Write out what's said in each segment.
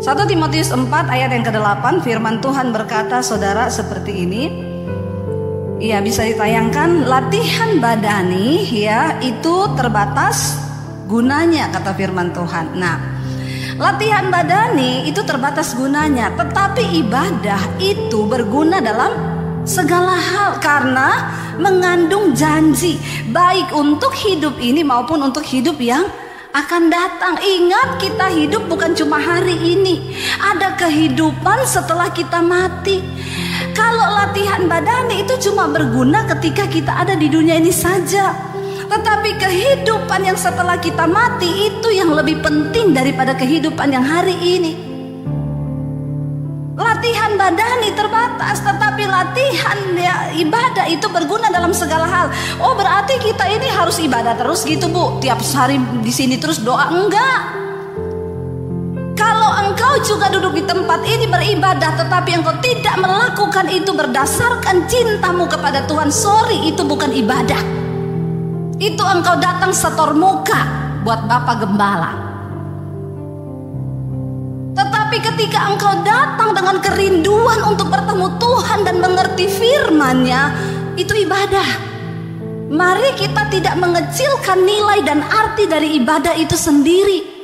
1 Timotius 4 ayat yang ke-8, firman Tuhan berkata, saudara, seperti ini. Ya, bisa ditayangkan. Latihan badani ya itu terbatas gunanya, kata firman Tuhan. Nah, latihan badani itu terbatas gunanya, tetapi ibadah itu berguna dalam segala hal karena mengandung janji, baik untuk hidup ini maupun untuk hidup yang akan datang. Ingat, kita hidup bukan cuma hari ini, ada kehidupan setelah kita mati. Kalau latihan badani itu cuma berguna ketika kita ada di dunia ini saja, tetapi kehidupan yang setelah kita mati itu yang lebih penting daripada kehidupan yang hari ini. Latihan badani terbatas, tetapi latihan ya, ibadah itu berguna dalam segala hal. Oh, berarti kita ini harus ibadah terus gitu, Bu? Tiap hari di sini terus doa? Enggak. Kalau engkau juga duduk di tempat ini beribadah, tetapi engkau tidak melakukan itu berdasarkan cintamu kepada Tuhan, sorry, itu bukan ibadah. Itu engkau datang setor muka buat Bapak Gembala. Tetapi ketika engkau datang dengan kerinduan untuk bertemu Tuhan dan mengerti firman-Nya, itu ibadah. Mari kita tidak mengecilkan nilai dan arti dari ibadah itu sendiri.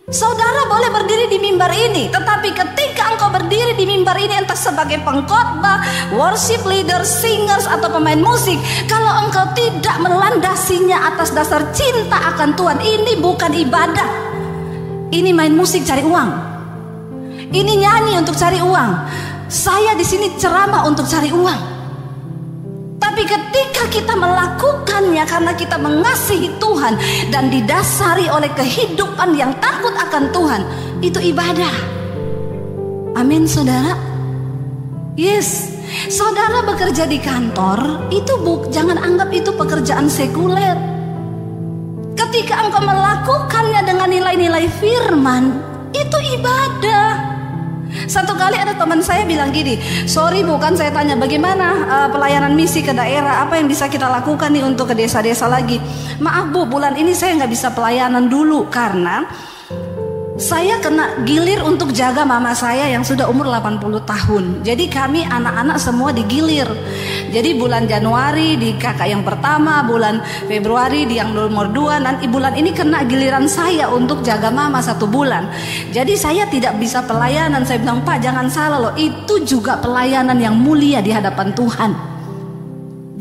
Saudara boleh berdiri di mimbar ini, tetapi ketika engkau berdiri di mimbar ini entah sebagai pengkhotbah, worship leader, singers atau pemain musik, kalau engkau tidak melandasinya atas dasar cinta akan Tuhan, ini bukan ibadah. Ini main musik cari uang. Ini nyanyi untuk cari uang. Saya di sini ceramah untuk cari uang. Tapi ketika kita melakukannya karena kita mengasihi Tuhan dan didasari oleh kehidupan yang takut akan Tuhan, itu ibadah. Amin, saudara. Yes, saudara bekerja di kantor, itu jangan anggap itu pekerjaan sekuler. Ketika engkau melakukannya dengan nilai-nilai firman, itu ibadah. Satu kali ada teman saya bilang gini, sorry Bu, kan saya tanya bagaimana pelayanan misi ke daerah, apa yang bisa kita lakukan nih untuk ke desa-desa lagi. Maaf Bu, bulan ini saya nggak bisa pelayanan dulu karena saya kena gilir untuk jaga mama saya yang sudah umur 80 tahun. Jadi kami anak-anak semua digilir. Jadi bulan Januari di kakak yang pertama, bulan Februari di yang nomor 2, nanti bulan ini kena giliran saya untuk jaga mama 1 bulan. Jadi saya tidak bisa pelayanan. Saya bilang, Pak jangan salah loh, itu juga pelayanan yang mulia di hadapan Tuhan.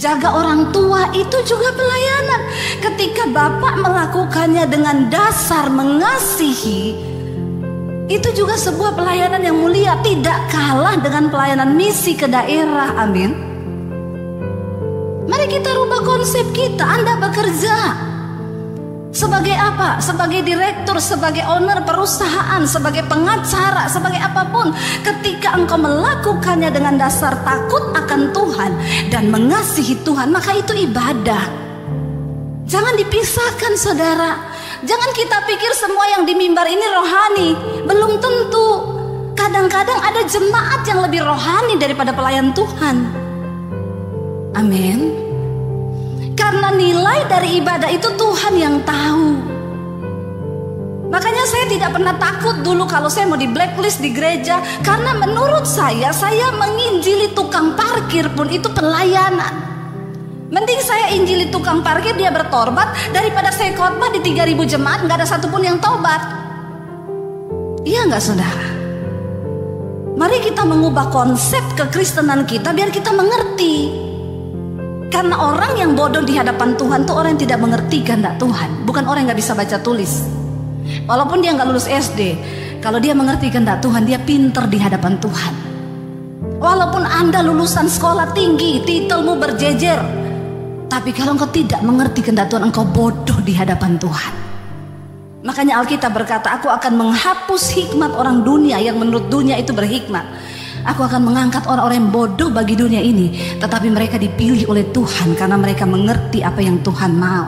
Jaga orang tua itu juga pelayanan. Ketika Bapak melakukannya dengan dasar mengasihi, itu juga sebuah pelayanan yang mulia, tidak kalah dengan pelayanan misi ke daerah. Amin. Mari kita rubah konsep kita. Anda bekerja sebagai apa? Sebagai direktur, sebagai owner perusahaan, sebagai pengacara, sebagai apapun. Ketika engkau melakukannya dengan dasar takut akan Tuhan dan mengasihi Tuhan, maka itu ibadah. Jangan dipisahkan, saudara. Jangan kita pikir semua yang di mimbar ini rohani. Belum tentu. Kadang-kadang ada jemaat yang lebih rohani daripada pelayan Tuhan. Amin. Karena nilai dari ibadah itu Tuhan yang tahu. Makanya saya tidak pernah takut dulu kalau saya mau di blacklist di gereja. Karena menurut saya menginjili tukang parkir pun itu pelayanan. Mending saya injili tukang parkir, dia bertobat, daripada saya khotbah di 3.000 jemaat gak ada satupun yang tobat. Iya gak, saudara? Mari kita mengubah konsep kekristenan kita biar kita mengerti. Karena orang yang bodoh di hadapan Tuhan tuh orang yang tidak mengerti kehendak Tuhan, bukan orang yang gak bisa baca tulis. Walaupun dia gak lulus SD, kalau dia mengerti kehendak Tuhan, dia pinter di hadapan Tuhan. Walaupun Anda lulusan sekolah tinggi, titelmu berjejer, tapi kalau engkau tidak mengerti kehendak Tuhan, engkau bodoh di hadapan Tuhan. Makanya Alkitab berkata, aku akan menghapus hikmat orang dunia yang menurut dunia itu berhikmat. Aku akan mengangkat orang-orang yang bodoh bagi dunia ini, tetapi mereka dipilih oleh Tuhan karena mereka mengerti apa yang Tuhan mau.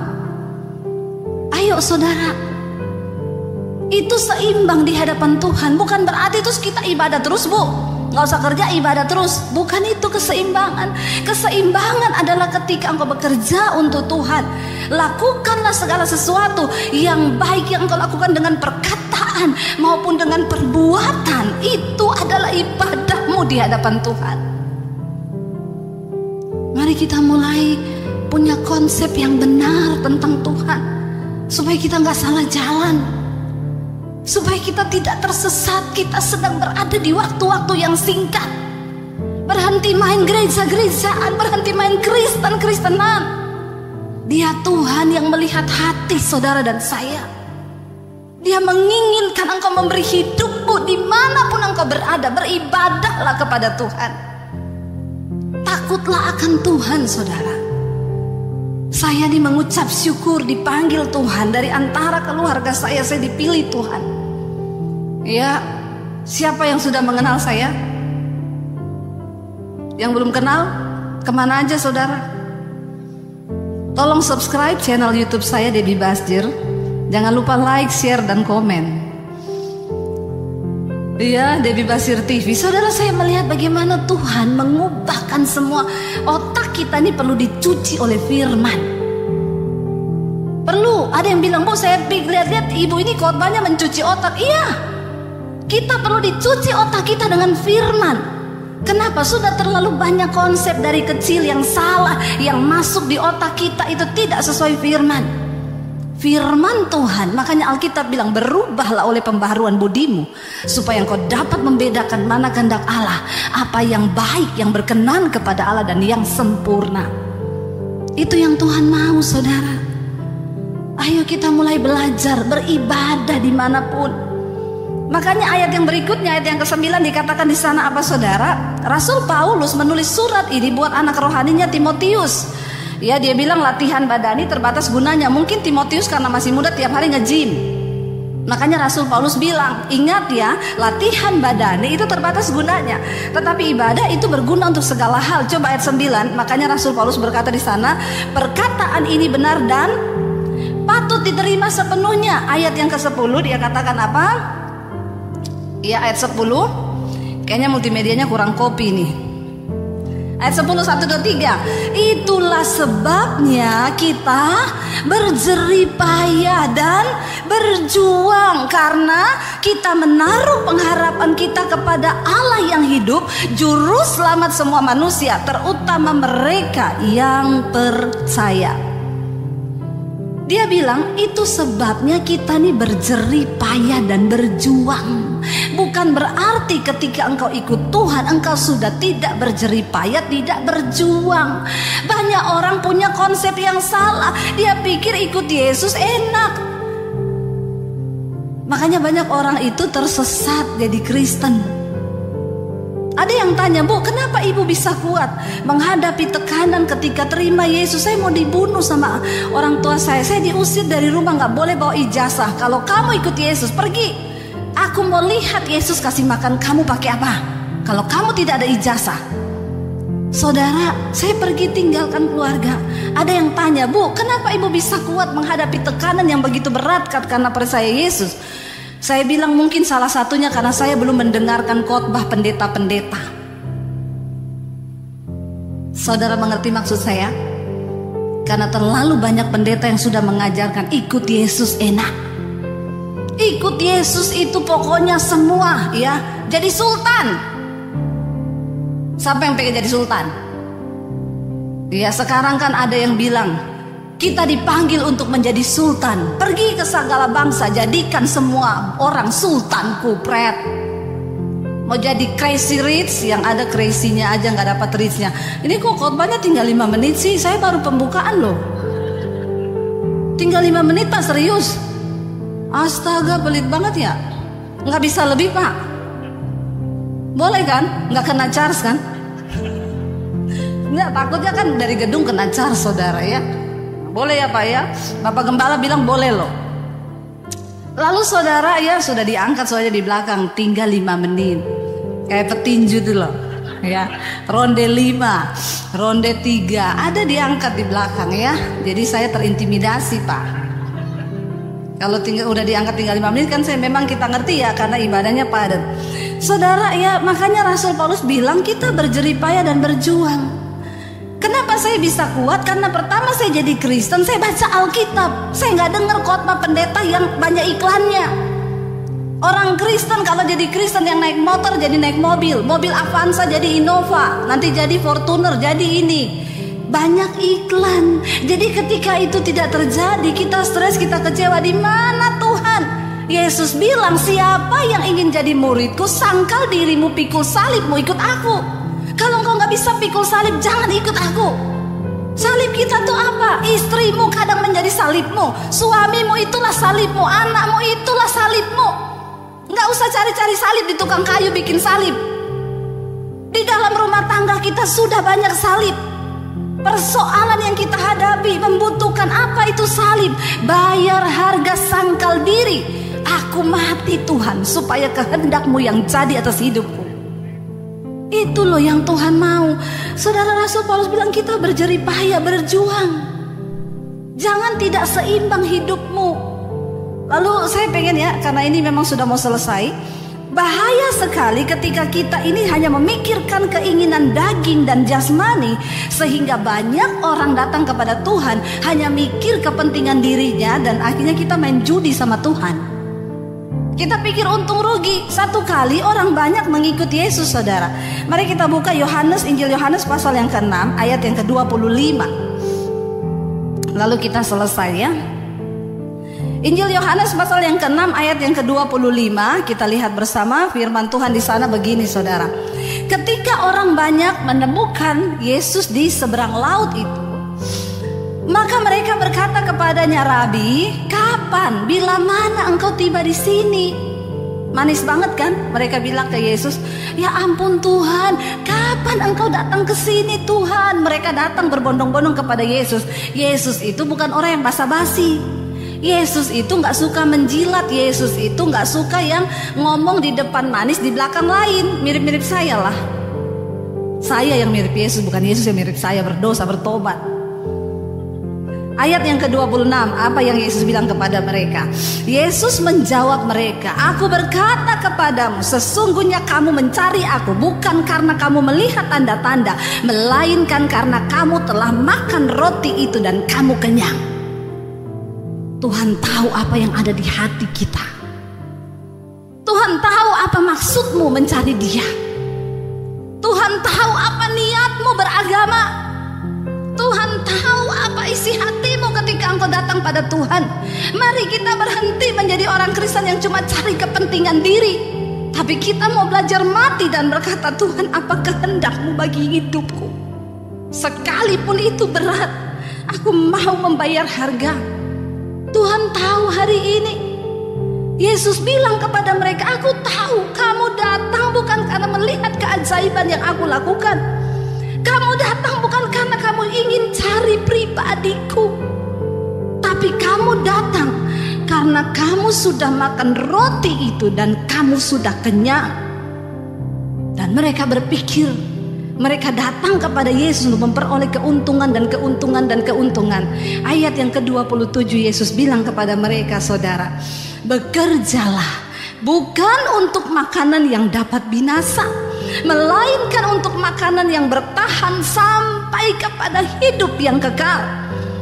Ayo saudara, itu seimbang di hadapan Tuhan. Bukan berarti terus kita ibadah terus, Bu, nggak usah kerja, ibadah terus. Bukan itu keseimbangan. Keseimbangan adalah ketika engkau bekerja untuk Tuhan, lakukanlah segala sesuatu yang baik yang engkau lakukan dengan perkataan maupun dengan perbuatan. ibadahmu di hadapan Tuhan. Mari kita mulai punya konsep yang benar tentang Tuhan, supaya kita nggak salah jalan, supaya kita tidak tersesat. Kita sedang berada di waktu-waktu yang singkat. Berhenti main gereja-gerejaan, berhenti main Kristen-Kristenan. Dia Tuhan yang melihat hati saudara dan saya. Dia menginginkan engkau memberi hidupmu dimanapun engkau berada. Beribadahlah kepada Tuhan. Takutlah akan Tuhan, saudara. Saya ini mengucap syukur dipanggil Tuhan. Dari antara keluarga saya dipilih Tuhan. Ya, siapa yang sudah mengenal saya? Yang belum kenal, kemana aja saudara? Tolong subscribe channel YouTube saya, Debbie Basdir. Jangan lupa like, share, dan komen. Iya, Debbie Basdir TV. Saudara, saya melihat bagaimana Tuhan mengubahkan semua. Otak kita ini perlu dicuci oleh firman. Perlu. Ada yang bilang, Bu, saya lihat-lihat ibu ini khotbahnya mencuci otak. Iya, kita perlu dicuci otak kita dengan firman. Kenapa? Sudah terlalu banyak konsep dari kecil yang salah, yang masuk di otak kita itu tidak sesuai firman. Firman Tuhan, makanya Alkitab bilang berubahlah oleh pembaharuan budimu, supaya engkau dapat membedakan mana kehendak Allah, apa yang baik, yang berkenan kepada Allah, dan yang sempurna. Itu yang Tuhan mau, saudara. Ayo kita mulai belajar beribadah dimanapun. Makanya ayat yang berikutnya, ayat yang ke-9 dikatakan di sana apa, saudara? Rasul Paulus menulis surat ini buat anak rohaninya Timotius. Ya, dia bilang latihan badani terbatas gunanya. Mungkin Timotius karena masih muda tiap hari nge-gym. Makanya Rasul Paulus bilang, ingat ya, latihan badani itu terbatas gunanya, tetapi ibadah itu berguna untuk segala hal. Coba ayat 9. Makanya Rasul Paulus berkata di sana, perkataan ini benar dan patut diterima sepenuhnya. Ayat yang ke-10 dia katakan apa? Ya, ayat 10. Kayaknya multimedianya kurang copy nih. Ayat 10, 1, 2, 3. Itulah sebabnya kita berjerih payah dan berjuang, karena kita menaruh pengharapan kita kepada Allah yang hidup, juru selamat semua manusia, terutama mereka yang percaya. Dia bilang itu sebabnya kita nih berjerih payah dan berjuang. Bukan berarti ketika engkau ikut Tuhan engkau sudah tidak berjerih payah, tidak berjuang. Banyak orang punya konsep yang salah. Dia pikir ikut Yesus enak. Makanya banyak orang itu tersesat jadi Kristen. Ada yang tanya, Bu, kenapa ibu bisa kuat menghadapi tekanan ketika terima Yesus? Saya mau dibunuh sama orang tua saya diusir dari rumah, gak boleh bawa ijazah. Kalau kamu ikut Yesus, pergi. Aku mau lihat Yesus kasih makan kamu pakai apa. Kalau kamu tidak ada ijazah. Saudara, saya pergi tinggalkan keluarga. Ada yang tanya, Bu, kenapa ibu bisa kuat menghadapi tekanan yang begitu berat karena percaya Yesus? Saya bilang mungkin salah satunya karena saya belum mendengarkan khotbah pendeta-pendeta. Saudara mengerti maksud saya? Karena terlalu banyak pendeta yang sudah mengajarkan ikut Yesus enak. Ikut Yesus itu pokoknya semua ya. Jadi sultan. Siapa yang pengen jadi sultan? Ya, sekarang kan ada yang bilang kita dipanggil untuk menjadi sultan. Pergi ke segala bangsa, jadikan semua orang sultan, kupret. Mau jadi crazy rich, yang ada crazy-nya aja nggak dapat rich-nya. Ini kok khotbahnya tinggal 5 menit sih. Saya baru pembukaan loh. Tinggal 5 menit Pak, serius. Astaga, pelit banget ya. Nggak bisa lebih Pak. Boleh kan? Nggak kena charge kan? Nggak, takutnya kan dari gedung kena charge, saudara ya. Boleh ya Pak ya. Bapak Gembala bilang boleh loh. Lalu saudara ya sudah diangkat soalnya di belakang, tinggal 5 menit. Kayak petinju tuh loh ya. Ronde 5, ronde 3 ada diangkat di belakang ya. Jadi saya terintimidasi Pak. Kalau udah diangkat tinggal 5 menit kan saya memang kita ngerti ya, karena ibadahnya padat. Saudara ya, makanya Rasul Paulus bilang kita berjerih payah dan berjuang. Kenapa saya bisa kuat? Karena pertama saya jadi Kristen, saya baca Alkitab. Saya nggak dengar khotbah pendeta yang banyak iklannya. Orang Kristen kalau jadi Kristen yang naik motor jadi naik mobil, mobil Avanza jadi Innova, nanti jadi Fortuner, jadi ini. Banyak iklan. Jadi ketika itu tidak terjadi, kita stres, kita kecewa. Di mana Tuhan? Yesus bilang, siapa yang ingin jadi muridku, sangkal dirimu, pikul salibmu, ikut aku. Kalau engkau gak bisa pikul salib, jangan ikut aku. Salib kita tuh apa? Istrimu kadang menjadi salibmu, suamimu itulah salibmu, anakmu itulah salibmu. Nggak usah cari-cari salib di tukang kayu bikin salib. Di dalam rumah tangga kita sudah banyak salib. Persoalan yang kita hadapi membutuhkan apa itu salib? Bayar harga sangkal diri. Aku mati Tuhan supaya kehendak-Mu yang jadi atas hidupku. Itu loh yang Tuhan mau. Saudara Rasul Paulus bilang kita berjerih payah berjuang. Jangan tidak seimbang hidupmu. Lalu saya pengen ya, karena ini memang sudah mau selesai. Bahaya sekali ketika kita ini hanya memikirkan keinginan daging dan jasmani, sehingga banyak orang datang kepada Tuhan hanya mikir kepentingan dirinya, dan akhirnya kita main judi sama Tuhan. Kita pikir untung rugi. Satu kali orang banyak mengikuti Yesus, saudara. Mari kita buka Yohanes, Injil Yohanes pasal yang ke-6 ayat yang ke-25. Lalu kita selesai ya. Injil Yohanes pasal yang ke-6 ayat yang ke-25, kita lihat bersama firman Tuhan di sana begini, saudara. Ketika orang banyak menemukan Yesus di seberang laut itu, maka mereka berkata kepadanya, Rabi, kapan, bila mana engkau tiba di sini? Manis banget kan? Mereka bilang ke Yesus, ya ampun Tuhan, kapan engkau datang ke sini Tuhan? Mereka datang berbondong-bondong kepada Yesus. Yesus itu bukan orang yang basa-basi. Yesus itu gak suka menjilat. Yesus itu gak suka yang ngomong di depan manis, di belakang lain. Mirip-mirip saya lah. Saya yang mirip Yesus, bukan Yesus yang mirip saya. Berdosa, bertobat. Ayat yang ke-26, apa yang Yesus bilang kepada mereka? Yesus menjawab mereka, Aku berkata kepadamu, sesungguhnya kamu mencari aku bukan karena kamu melihat tanda-tanda, melainkan karena kamu telah makan roti itu dan kamu kenyang. Tuhan tahu apa yang ada di hati kita. Tuhan tahu apa maksudmu mencari Dia. Tuhan tahu apa niatmu beragama. Tuhan tahu apa isi hatimu ketika engkau datang pada Tuhan. Mari kita berhenti menjadi orang Kristen yang cuma cari kepentingan diri, tapi kita mau belajar mati dan berkata, Tuhan, apa kehendak-Mu bagi hidupku? Sekalipun itu berat, aku mau membayar harga. Tuhan tahu hari ini. Yesus bilang kepada mereka, Aku tahu kamu datang bukan karena melihat keajaiban yang aku lakukan. Kamu datang bukan karena kamu ingin cari pribadiku, tapi kamu datang karena kamu sudah makan roti itu dan kamu sudah kenyang. Dan mereka berpikir, mereka datang kepada Yesus untuk memperoleh keuntungan dan keuntungan dan keuntungan. Ayat yang ke-27 Yesus bilang kepada mereka, saudara, bekerjalah bukan untuk makanan yang dapat binasa, melainkan untuk makanan yang bertahan sampai kepada hidup yang kekal,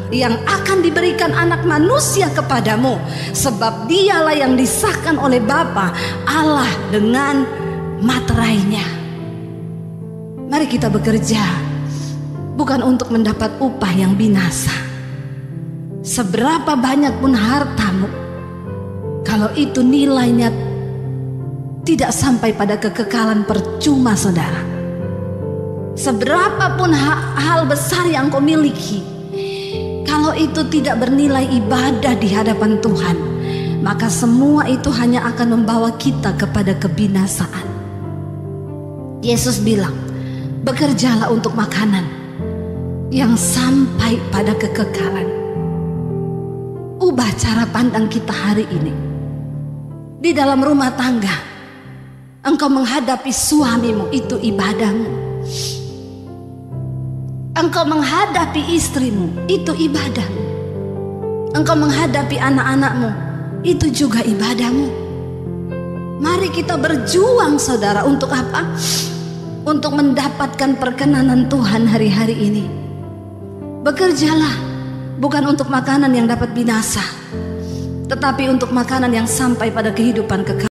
yang akan diberikan Anak Manusia kepadamu, sebab Dialah yang disahkan oleh Bapa Allah dengan materainya. Mari kita bekerja bukan untuk mendapat upah yang binasa. Seberapa banyak pun hartamu, kalau itu nilainya tidak sampai pada kekekalan, percuma, saudara. Seberapapun hal besar yang kau miliki, kalau itu tidak bernilai ibadah di hadapan Tuhan, maka semua itu hanya akan membawa kita kepada kebinasaan. Yesus bilang, bekerjalah untuk makanan yang sampai pada kekekalan. Ubah cara pandang kita hari ini. Di dalam rumah tangga, engkau menghadapi suamimu, itu ibadahmu. Engkau menghadapi istrimu, itu ibadahmu. Engkau menghadapi anak-anakmu, itu juga ibadahmu. Mari kita berjuang, saudara, untuk apa? Untuk mendapatkan perkenanan Tuhan hari-hari ini. Bekerjalah bukan untuk makanan yang dapat binasa, tetapi untuk makanan yang sampai pada kehidupan kekal.